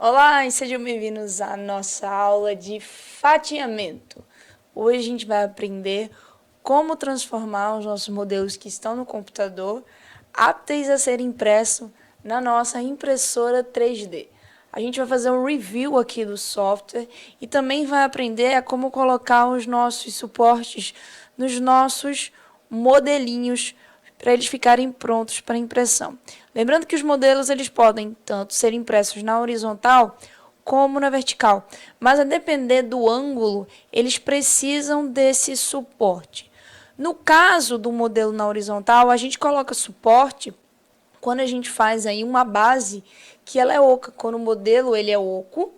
Olá e sejam bem-vindos à nossa aula de fatiamento. Hoje a gente vai aprender como transformar os nossos modelos que estão no computador aptos a ser impressos na nossa impressora 3D. A gente vai fazer um review aqui do software e também vai aprender a como colocar os nossos suportes nos nossos modelinhos para eles ficarem prontos para impressão. Lembrando que os modelos eles podem tanto ser impressos na horizontal como na vertical, mas a depender do ângulo, eles precisam desse suporte. No caso do modelo na horizontal, a gente coloca suporte quando a gente faz aí uma base que ela é oca, quando o modelo ele é oco,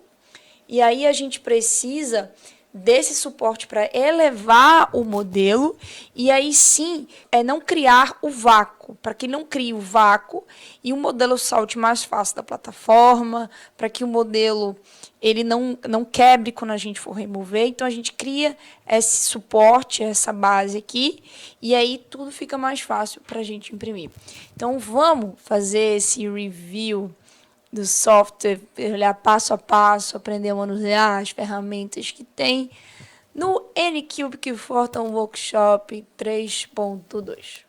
e aí a gente precisa desse suporte para elevar o modelo e aí sim não criar o vácuo, para que não crie o vácuo e o modelo salte mais fácil da plataforma, para que o modelo ele não quebre quando a gente for remover. Então a gente cria esse suporte, essa base aqui, e aí tudo fica mais fácil para a gente imprimir. Então vamos fazer esse review do software, olhar passo a passo, aprender a manusear as ferramentas que tem no N-Cubic Photon Workshop 3.2.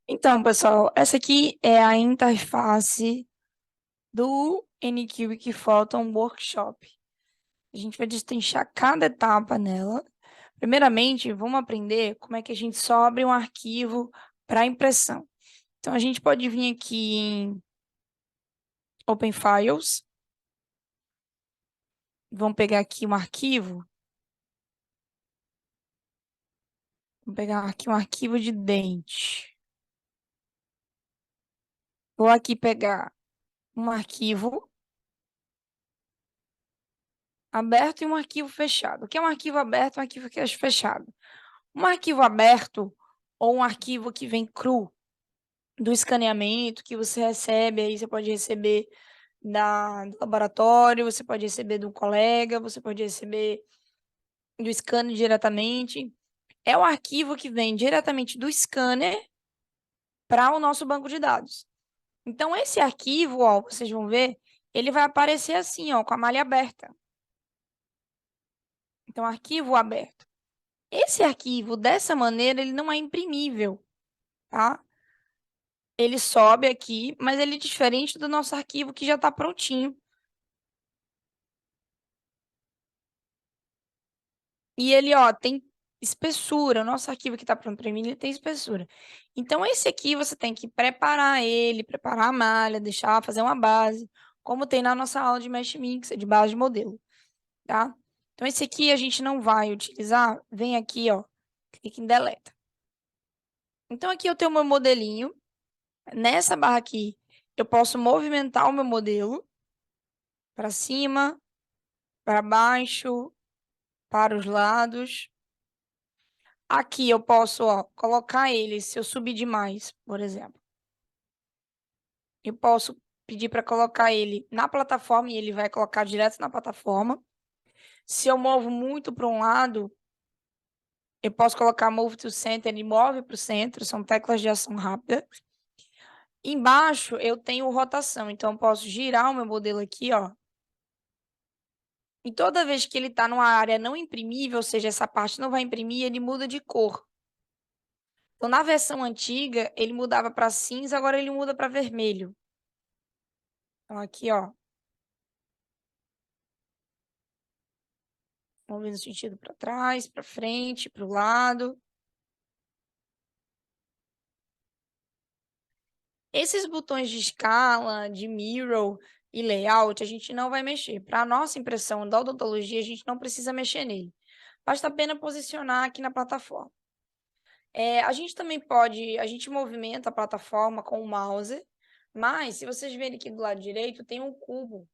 Então, pessoal, essa aqui é a interface do N-Cubic Photon Workshop. A gente vai destrinchar cada etapa nela. Primeiramente, vamos aprender como é que a gente sobe um arquivo para impressão. Então, a gente pode vir aqui em Open Files. Vamos pegar aqui um arquivo. Vou pegar aqui um arquivo de dente. Vou aqui pegar um arquivo aberto e um arquivo fechado. O que é um arquivo aberto e um arquivo fechado? Um arquivo aberto ou um arquivo que vem cru do escaneamento que você recebe, aí você pode receber do laboratório, você pode receber do colega, você pode receber do scanner diretamente. É um arquivo que vem diretamente do scanner para o nosso banco de dados. Então, esse arquivo, ó, vocês vão ver, ele vai aparecer assim, ó, com a malha aberta. Então, arquivo aberto. Esse arquivo, dessa maneira, ele não é imprimível, tá? Ele sobe aqui, mas ele é diferente do nosso arquivo que já está prontinho. E ele, ó, tem espessura. O nosso arquivo que está pronto para mim, ele tem espessura. Então, esse aqui você tem que preparar ele, preparar a malha, deixar, fazer uma base, como tem na nossa aula de Mesh Mix, de base de modelo, tá? Então, esse aqui a gente não vai utilizar. Vem aqui, ó, clique em Deleta. Então, aqui eu tenho o meu modelinho. Nessa barra aqui, eu posso movimentar o meu modelo para cima, para baixo, para os lados. Aqui eu posso, ó, colocar ele, se eu subir demais, por exemplo. Eu posso pedir para colocar ele na plataforma e ele vai colocar direto na plataforma. Se eu movo muito para um lado, eu posso colocar Move to Center, ele move para o centro, são teclas de ação rápida. Embaixo eu tenho rotação, então eu posso girar o meu modelo aqui, ó. E toda vez que ele está numa área não imprimível, ou seja, essa parte não vai imprimir, ele muda de cor. Então, na versão antiga, ele mudava para cinza, agora ele muda para vermelho. Então, aqui, ó. Movendo no sentido para trás, para frente, para o lado. Esses botões de escala, de mirror e layout, a gente não vai mexer. Para a nossa impressão da odontologia, a gente não precisa mexer nele. Basta apenas posicionar aqui na plataforma. A gente também pode, a gente movimenta a plataforma com o mouse, mas se vocês verem aqui do lado direito, tem um cubo.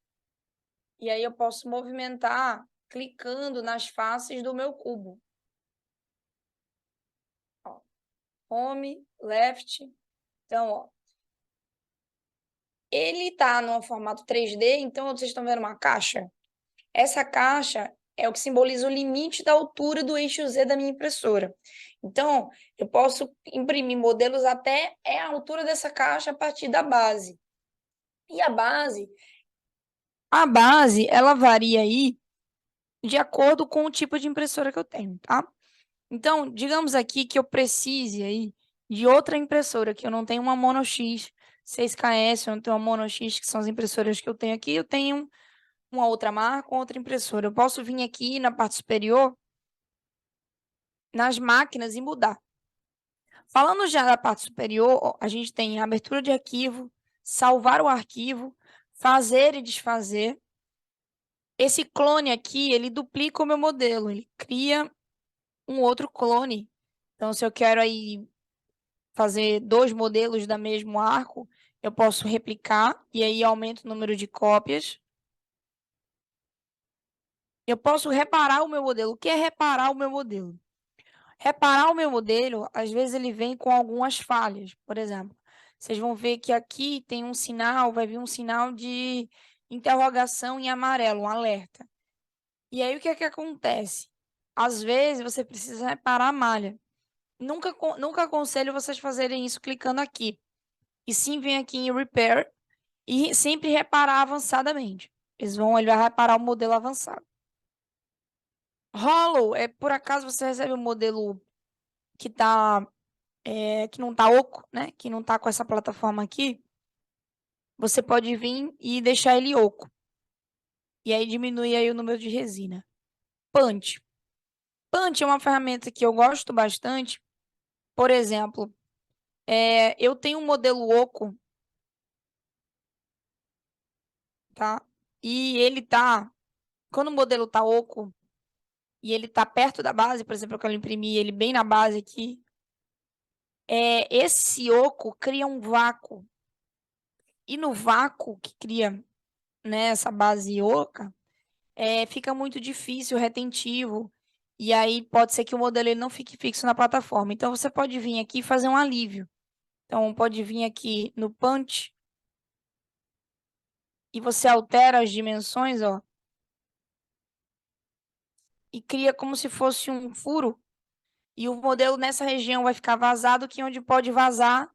E aí eu posso movimentar clicando nas faces do meu cubo. Ó, home, left. Então, ó, ele está no formato 3D, então vocês estão vendo uma caixa? Essa caixa é o que simboliza o limite da altura do eixo Z da minha impressora. Então, eu posso imprimir modelos até a altura dessa caixa a partir da base. E a base, ela varia aí de acordo com o tipo de impressora que eu tenho, tá? Então, digamos aqui que eu precise aí de outra impressora, que eu não tenho uma Mono X 6KS, eu não tenho uma Mono X, que são as impressoras que eu tenho aqui, eu tenho uma outra marca, outra impressora. Eu posso vir aqui na parte superior, nas máquinas e mudar. Falando já da parte superior, a gente tem abertura de arquivo, salvar o arquivo, fazer e desfazer. Esse clone aqui, ele duplica o meu modelo, ele cria um outro clone. Então, se eu quero aí fazer dois modelos da mesmo arco, eu posso replicar e aí aumento o número de cópias. Eu posso reparar o meu modelo. O que é reparar o meu modelo? Reparar o meu modelo, às vezes ele vem com algumas falhas. Por exemplo, vocês vão ver que aqui tem um sinal, vai vir um sinal de interrogação em amarelo, um alerta. E aí o que é que acontece? Às vezes você precisa reparar a malha. Nunca aconselho vocês fazerem isso clicando aqui. E sim, vem aqui em Repair e sempre reparar avançadamente. Ele vai reparar o modelo avançado. Hollow é por acaso você recebe um modelo que que não tá oco, né? Que não tá com essa plataforma aqui. Você pode vir e deixar ele oco. E aí diminui aí o número de resina. Punch. Punch é uma ferramenta que eu gosto bastante. Por exemplo, eu tenho um modelo oco, tá? E ele tá. Quando o modelo tá oco e ele tá perto da base, por exemplo, eu quero imprimir ele bem na base aqui, esse oco cria um vácuo. E no vácuo que cria, né, essa base oca, fica muito difícil, retentivo. E aí pode ser que o modelo ele não fique fixo na plataforma. Então você pode vir aqui e fazer um alívio. Então pode vir aqui no Punch e você altera as dimensões, ó, e cria como se fosse um furo. E o modelo nessa região vai ficar vazado, que é onde pode vazar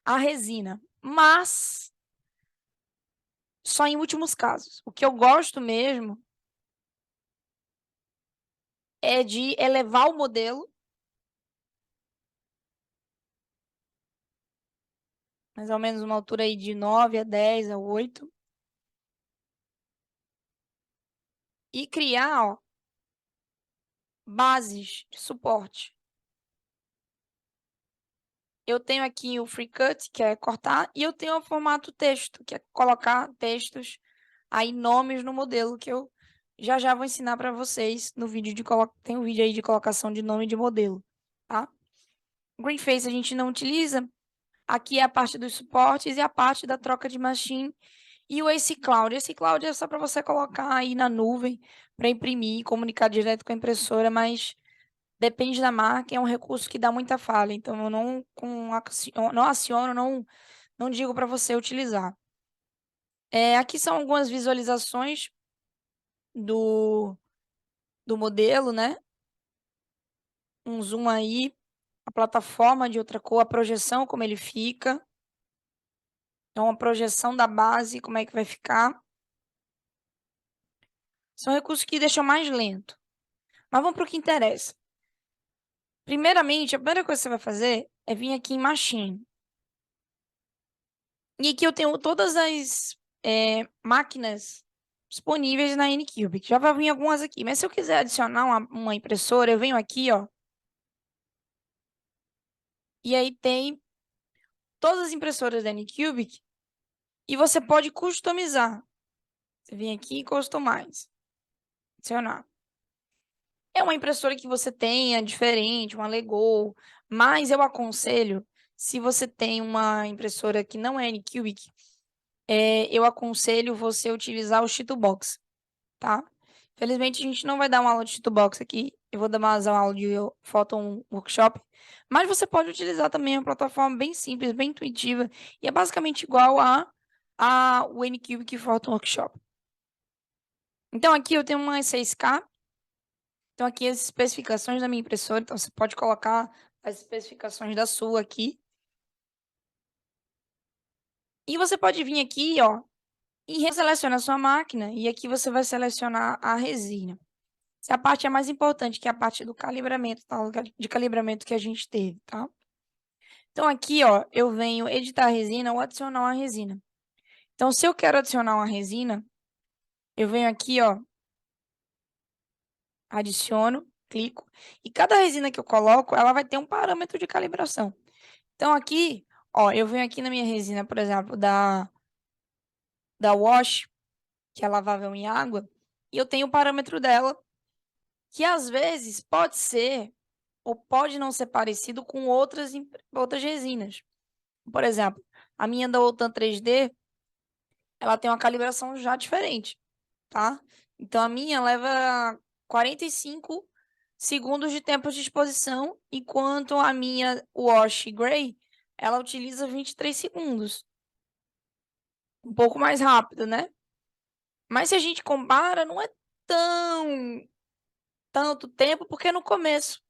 a resina. Mas só em últimos casos. O que eu gosto mesmo é de elevar o modelo, mais ou menos uma altura aí de 9 a 10 a 8, e criar, ó, bases de suporte. Eu tenho aqui o FreeCut, que é cortar, e eu tenho o formato texto, que é colocar textos aí, nomes no modelo, que eu já vou ensinar para vocês no vídeo tem um vídeo aí de colocação de nome de modelo, tá? Greenface a gente não utiliza. Aqui é a parte dos suportes e a parte da troca de machine e o Ace Cloud. Esse Cloud é só para você colocar aí na nuvem para imprimir, comunicar direto com a impressora, mas depende da marca, é um recurso que dá muita falha. Então eu não aciono, não digo para você utilizar. Aqui são algumas visualizações do, do modelo, né? Um zoom aí, a plataforma de outra cor, a projeção, como ele fica. É uma projeção da base, como é que vai ficar. São recursos que deixam mais lento. Mas vamos para o que interessa. Primeiramente, a primeira coisa que você vai fazer é vir aqui em Machine. E aqui eu tenho todas as máquinas disponíveis na Anycubic. Já vai vir algumas aqui. Mas se eu quiser adicionar uma impressora, eu venho aqui, ó. E aí tem todas as impressoras da Anycubic. E você pode customizar. Você vem aqui e customize. Adicionar. É uma impressora que você tenha diferente, uma Lego, mas eu aconselho, se você tem uma impressora que não é Anycubic, eu aconselho você utilizar o Chitubox, tá? Felizmente, a gente não vai dar uma aula de Chitubox aqui, eu vou dar mais uma aula de Photon Workshop, mas você pode utilizar também uma plataforma bem simples, bem intuitiva, e é basicamente igual o Anycubic Photon Workshop. Então, aqui eu tenho uma 6K. Então, aqui as especificações da minha impressora. Então, você pode colocar as especificações da sua aqui. E você pode vir aqui, ó, e selecionar a sua máquina, e aqui você vai selecionar a resina. Essa é a parte mais importante, que é a parte do calibramento, tá? De calibramento que a gente teve, tá? Então, aqui, ó, eu venho editar a resina ou adicionar uma resina. Então, se eu quero adicionar uma resina, eu venho aqui, ó, adiciono, clico, e cada resina que eu coloco, ela vai ter um parâmetro de calibração. Então, aqui, ó, eu venho aqui na minha resina, por exemplo, da Wash, que é lavável em água, e eu tenho o parâmetro dela, que às vezes pode ser ou pode não ser parecido com outras resinas. Por exemplo, a minha da Otan 3D, ela tem uma calibração já diferente, tá? Então, a minha leva 45 segundos de tempo de exposição, enquanto a minha Wash Gray, ela utiliza 23 segundos. Um pouco mais rápido, né? Mas se a gente compara, não é tanto tempo, porque é no começo.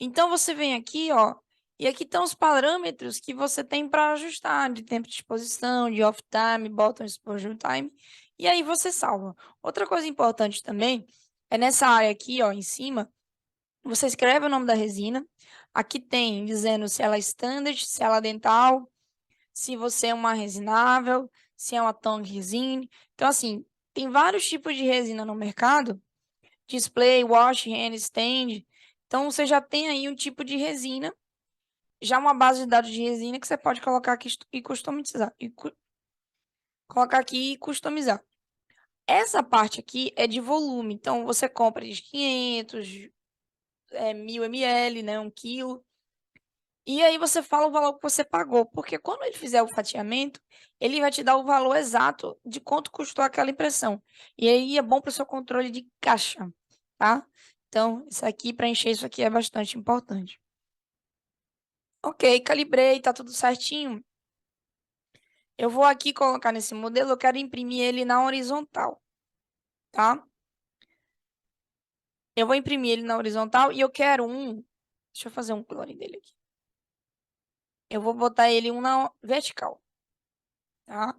Então, você vem aqui, ó, e aqui estão os parâmetros que você tem para ajustar de tempo de exposição, de off time, bottom exposure time, e aí você salva. Outra coisa importante também é nessa área aqui, ó, em cima, você escreve o nome da resina. Aqui tem dizendo se ela é standard, se ela é dental, se você é uma resinável, se é uma tongue resine. Então, assim, tem vários tipos de resina no mercado, display, wash, hand, stand. Então, você já tem aí um tipo de resina, já uma base de dados de resina que você pode colocar aqui e customizar. Colocar aqui e customizar. Essa parte aqui é de volume. Então, você compra de 500, 1000 ml, né, 1 quilo. E aí você fala o valor que você pagou, porque quando ele fizer o fatiamento, ele vai te dar o valor exato de quanto custou aquela impressão. E aí é bom para o seu controle de caixa, tá? Então, isso aqui, preencher isso aqui é bastante importante. Ok, calibrei, tá tudo certinho. Eu vou aqui colocar nesse modelo, eu quero imprimir ele na horizontal, tá? Eu vou imprimir ele na horizontal e eu quero um... Deixa eu fazer um clone dele aqui. Eu vou botar ele um na vertical, tá?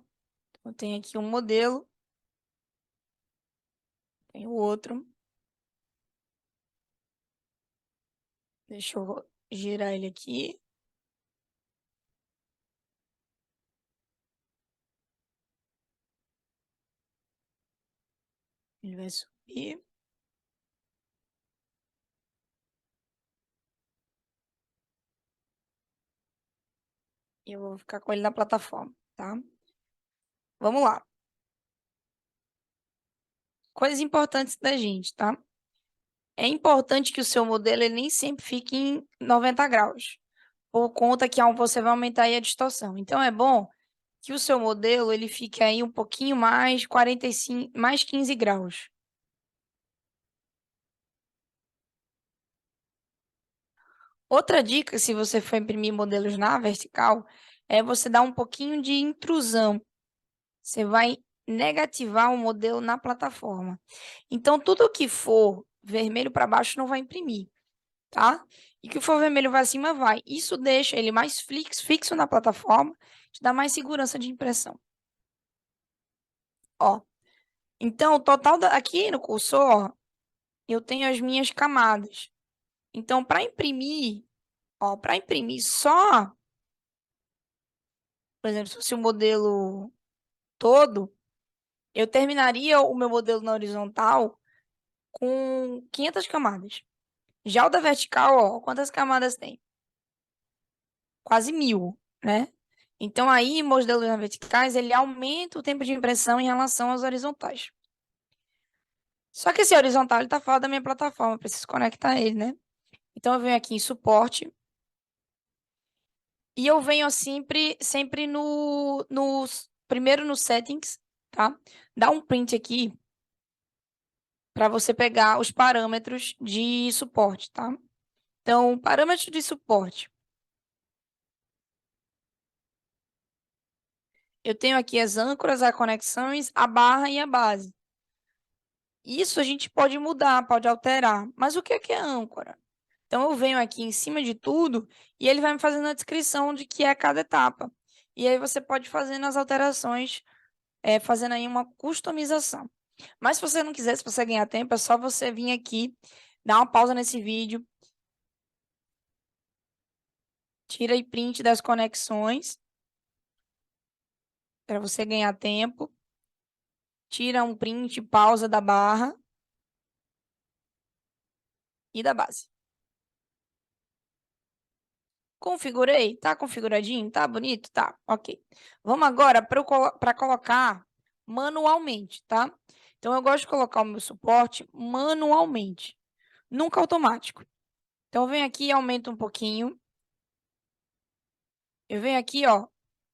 Eu tenho aqui um modelo, tem o outro. Deixa eu girar ele aqui. Ele vai subir. E eu vou ficar com ele na plataforma, tá? Vamos lá. Coisas importantes da gente, tá? É importante que o seu modelo ele nem sempre fique em 90 graus, por conta que você vai aumentar aí a distorção. Então, é bom que o seu modelo ele fique aí um pouquinho mais 45, mais 15 graus. Outra dica, se você for imprimir modelos na vertical, é você dar um pouquinho de intrusão. Você vai negativar o modelo na plataforma. Então, tudo que for vermelho para baixo não vai imprimir, tá? E o que for vermelho para cima vai. Isso deixa ele mais fixo na plataforma, te dá mais segurança de impressão. Ó, então, o total aqui no cursor, ó, eu tenho as minhas camadas. Então, para imprimir, ó, para imprimir só, por exemplo, se fosse o modelo todo, eu terminaria o meu modelo na horizontal com 500 camadas. Já o da vertical, ó, quantas camadas tem? Quase 1000, né? Então, aí, modelos na verticais, ele aumenta o tempo de impressão em relação aos horizontais. Só que esse horizontal, ele tá fora da minha plataforma, eu preciso conectar ele, né? Então, eu venho aqui em suporte, e eu venho sempre primeiro no settings, tá? Dá um print aqui para você pegar os parâmetros de suporte, tá? Então, parâmetros de suporte. Eu tenho aqui as âncoras, as conexões, a barra e a base. Isso a gente pode mudar, pode alterar. Mas o que é âncora? Então, eu venho aqui em cima de tudo e ele vai me fazendo a descrição de que é cada etapa. E aí você pode fazer as alterações, fazendo aí uma customização. Mas se você não quiser, se você ganhar tempo, é só você vir aqui, dar uma pausa nesse vídeo, tira aí print das conexões, para você ganhar tempo. Tira um print, pausa da barra e da base. Configurei? Tá configuradinho? Tá bonito? Tá, ok. Vamos agora para colocar manualmente, tá? Então, eu gosto de colocar o meu suporte manualmente, nunca automático. Então, eu venho aqui e aumento um pouquinho. Eu venho aqui, ó,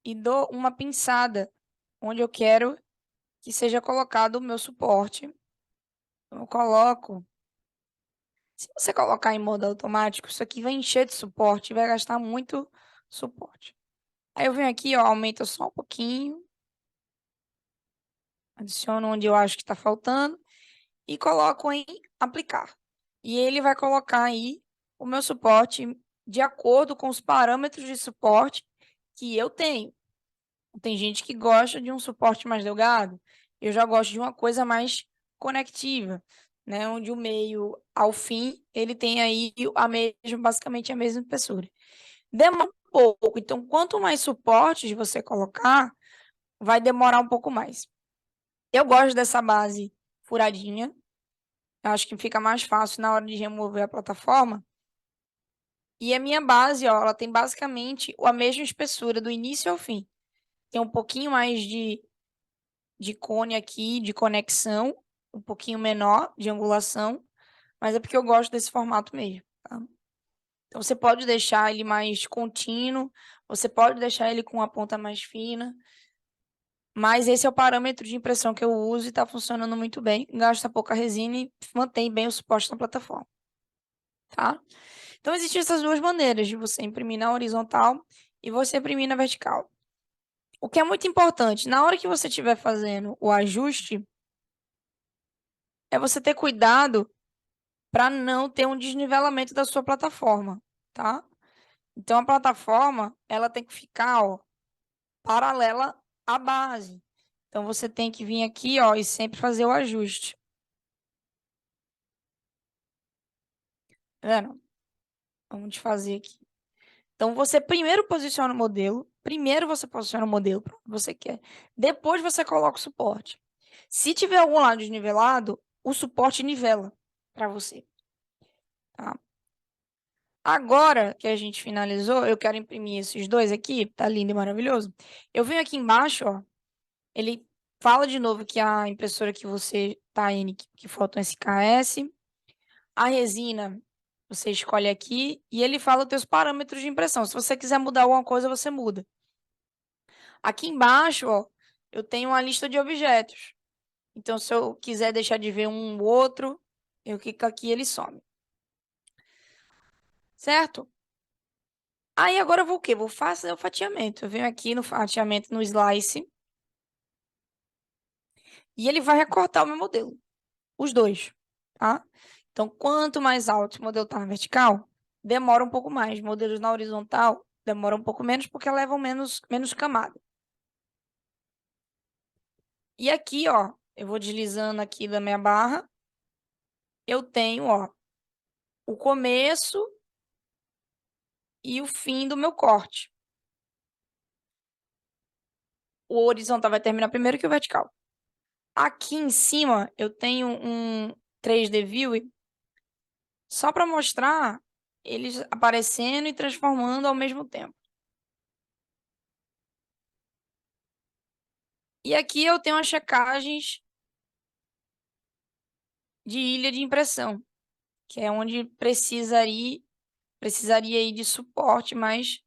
e dou uma pinçada onde eu quero que seja colocado o meu suporte. Então, eu coloco. Se você colocar em modo automático, isso aqui vai encher de suporte, vai gastar muito suporte. Aí eu venho aqui, ó, aumento só um pouquinho, adiciono onde eu acho que está faltando e coloco em aplicar. E ele vai colocar aí o meu suporte de acordo com os parâmetros de suporte que eu tenho. Tem gente que gosta de um suporte mais delgado, eu já gosto de uma coisa mais conectiva, né? Onde o meio ao fim, ele tem aí basicamente a mesma espessura. Demora um pouco, então quanto mais suportes você colocar, vai demorar um pouco mais. Eu gosto dessa base furadinha, eu acho que fica mais fácil na hora de remover a plataforma. E a minha base, ó, ela tem basicamente a mesma espessura do início ao fim. Tem um pouquinho mais de cone aqui, de conexão, um pouquinho menor de angulação, mas é porque eu gosto desse formato mesmo, tá? Então, você pode deixar ele mais contínuo, você pode deixar ele com a ponta mais fina, mas esse é o parâmetro de impressão que eu uso e está funcionando muito bem. Gasta pouca resina e mantém bem o suporte na plataforma, tá? Então, existem essas duas maneiras de você imprimir na horizontal e você imprimir na vertical. O que é muito importante, na hora que você estiver fazendo o ajuste, é você ter cuidado para não ter um desnivelamento da sua plataforma, tá? Então, a plataforma, ela tem que ficar, ó, paralela à base. Então, você tem que vir aqui, ó, e sempre fazer o ajuste. Tá vendo? Vamos fazer aqui. Então, você primeiro posiciona o modelo. Primeiro você posiciona o modelo para onde você quer. Depois você coloca o suporte. Se tiver algum lado desnivelado, o suporte nivela para você. Tá? Agora que a gente finalizou, eu quero imprimir esses dois aqui. Tá lindo e maravilhoso. Eu venho aqui embaixo, ó. Ele fala de novo que a impressora que você tá indo, que Photon SKS. A resina, você escolhe aqui e ele fala os teus parâmetros de impressão. Se você quiser mudar alguma coisa, você muda. Aqui embaixo, ó, eu tenho uma lista de objetos. Então, se eu quiser deixar de ver um ou outro, eu clico aqui e ele some. Certo? Aí, agora eu vou o quê? Vou fazer o fatiamento. Eu venho aqui no fatiamento, no slice. E ele vai recortar o meu modelo. Os dois, tá? Então, quanto mais alto o modelo está na vertical, demora um pouco mais. Modelos na horizontal demoram um pouco menos porque levam menos camada. E aqui, ó, eu vou deslizando aqui da minha barra. Eu tenho, ó, o começo e o fim do meu corte. O horizontal vai terminar primeiro que o vertical. Aqui em cima, eu tenho um 3D View só para mostrar eles aparecendo e transformando ao mesmo tempo. E aqui eu tenho as checagens de ilha de impressão, que é onde precisaria ir de suporte, mas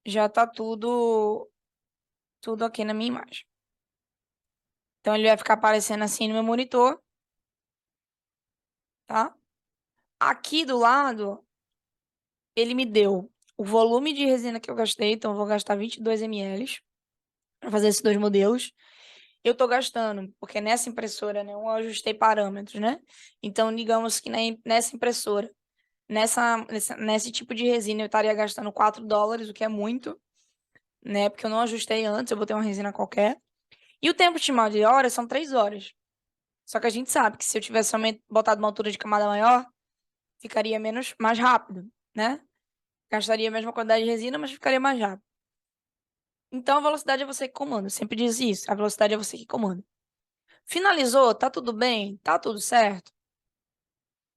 já está tudo aqui na minha imagem. Então, ele vai ficar aparecendo assim no meu monitor, tá? Aqui do lado, ele me deu o volume de resina que eu gastei, então eu vou gastar 22 ml para fazer esses dois modelos. Eu estou gastando, porque nessa impressora, né, eu ajustei parâmetros, né? Então, digamos que nessa impressora, Nesse tipo de resina eu estaria gastando $4, o que é muito, né? Porque eu não ajustei antes, eu botei uma resina qualquer. E o tempo estimado de horas são 3 horas. Só que a gente sabe que se eu tivesse somente botado uma altura de camada maior, ficaria mais rápido, né? Gastaria a mesma quantidade de resina, mas ficaria mais rápido. Então a velocidade é você que comanda. Eu sempre diz isso. A velocidade é você que comanda. Finalizou? Tá tudo bem? Tá tudo certo?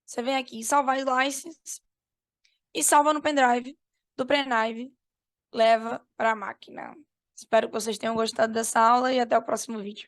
Você vem aqui e salvar license e salva no pendrive do Pendrive, leva para a máquina. Espero que vocês tenham gostado dessa aula e até o próximo vídeo.